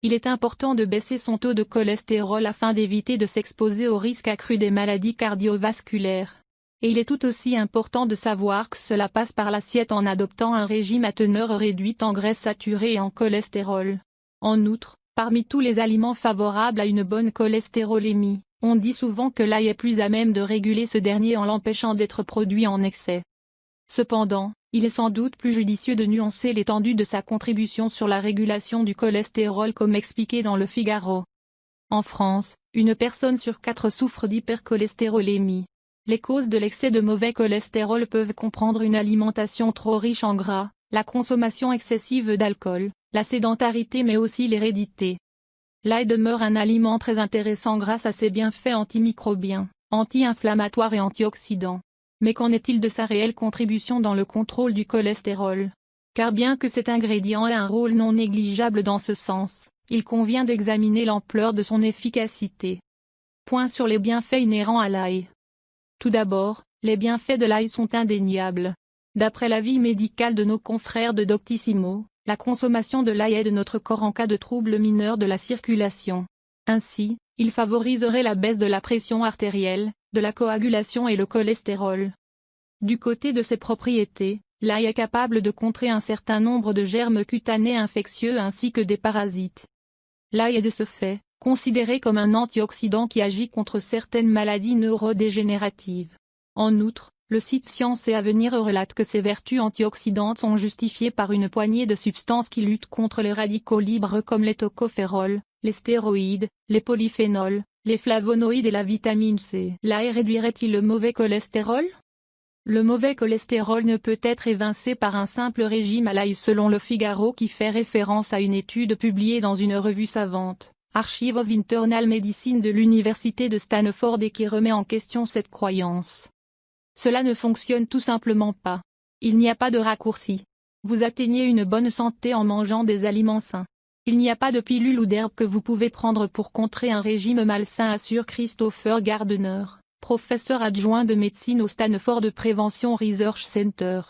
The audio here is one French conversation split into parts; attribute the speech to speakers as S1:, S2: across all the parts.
S1: il est important de baisser son taux de cholestérol afin d'éviter de s'exposer au risque accru des maladies cardiovasculaires. Et il est tout aussi important de savoir que cela passe par l'assiette en adoptant un régime à teneur réduite en graisses saturées et en cholestérol. En outre, parmi tous les aliments favorables à une bonne cholestérolémie, on dit souvent que l'ail est plus à même de réguler ce dernier en l'empêchant d'être produit en excès. Cependant, il est sans doute plus judicieux de nuancer l'étendue de sa contribution sur la régulation du cholestérol comme expliqué dans Le Figaro. En France, une personne sur 4 souffre d'hypercholestérolémie. Les causes de l'excès de mauvais cholestérol peuvent comprendre une alimentation trop riche en gras, la consommation excessive d'alcool, la sédentarité mais aussi l'hérédité. L'ail demeure un aliment très intéressant grâce à ses bienfaits antimicrobiens, anti-inflammatoires et antioxydants. Mais qu'en est-il de sa réelle contribution dans le contrôle du cholestérol? Car bien que cet ingrédient ait un rôle non négligeable dans ce sens, il convient d'examiner l'ampleur de son efficacité. Point sur les bienfaits inhérents à l'ail. Tout d'abord, les bienfaits de l'ail sont indéniables. D'après l'avis médical de nos confrères de Doctissimo, la consommation de l'ail aide notre corps en cas de troubles mineurs de la circulation. Ainsi, il favoriserait la baisse de la pression artérielle, de la coagulation et le cholestérol. Du côté de ses propriétés, l'ail est capable de contrer un certain nombre de germes cutanés infectieux ainsi que des parasites. L'ail est de ce fait considéré comme un antioxydant qui agit contre certaines maladies neurodégénératives. En outre, le site Science et Avenir relate que ses vertus antioxydantes sont justifiées par une poignée de substances qui luttent contre les radicaux libres comme les tocophérols, les stéroïdes, les polyphénols, les flavonoïdes et la vitamine C. L'ail réduirait-il le mauvais cholestérol? Le mauvais cholestérol ne peut être évincé par un simple régime à l'ail selon Le Figaro qui fait référence à une étude publiée dans une revue savante, Archive of Internal Medicine de l'Université de Stanford et qui remet en question cette croyance. Cela ne fonctionne tout simplement pas. Il n'y a pas de raccourci. Vous atteignez une bonne santé en mangeant des aliments sains. Il n'y a pas de pilule ou d'herbe que vous pouvez prendre pour contrer un régime malsain, assure Christopher Gardner, professeur adjoint de médecine au Stanford Prevention Research Center.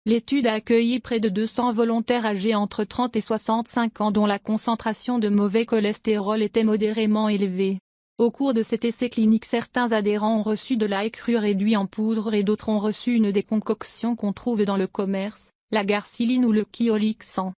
S1: L'étude a accueilli près de 200 volontaires âgés entre 30 et 65 ans dont la concentration de mauvais cholestérol était modérément élevée. Au cours de cet essai clinique, certains adhérents ont reçu de l'ail cru réduit en poudre et d'autres ont reçu une des concoctions qu'on trouve dans le commerce, la garciline ou le Kyolic 100.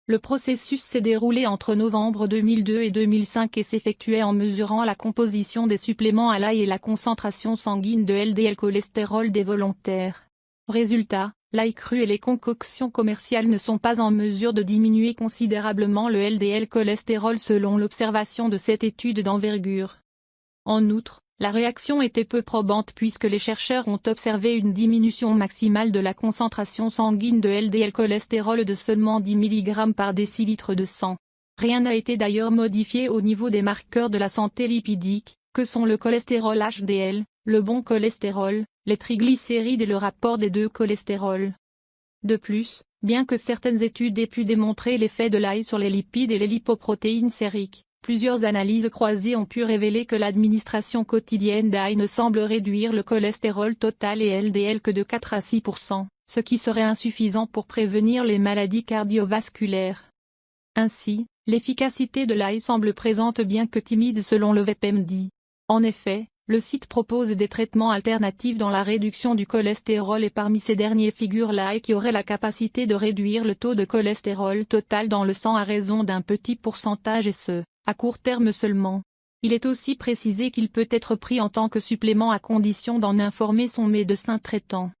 S1: Le processus s'est déroulé entre novembre 2002 et 2005 et s'effectuait en mesurant la composition des suppléments à l'ail et la concentration sanguine de LDL cholestérol des volontaires. Résultat, l'ail cru et les concoctions commerciales ne sont pas en mesure de diminuer considérablement le LDL cholestérol selon l'observation de cette étude d'envergure. En outre, la réaction était peu probante puisque les chercheurs ont observé une diminution maximale de la concentration sanguine de LDL cholestérol de seulement 10 mg par décilitre de sang. Rien n'a été d'ailleurs modifié au niveau des marqueurs de la santé lipidique, que sont le cholestérol HDL, le bon cholestérol, les triglycérides et le rapport des deux cholestérols. De plus, bien que certaines études aient pu démontrer l'effet de l'ail sur les lipides et les lipoprotéines sériques, plusieurs analyses croisées ont pu révéler que l'administration quotidienne d'ail ne semble réduire le cholestérol total et LDL que de 4 à 6%, ce qui serait insuffisant pour prévenir les maladies cardiovasculaires. Ainsi, l'efficacité de l'ail semble présente bien que timide selon le WebMD. En effet, le site propose des traitements alternatifs dans la réduction du cholestérol et parmi ces derniers figure l'ail qui aurait la capacité de réduire le taux de cholestérol total dans le sang à raison d'un petit pourcentage et ce, à court terme seulement. Il est aussi précisé qu'il peut être pris en tant que supplément à condition d'en informer son médecin traitant.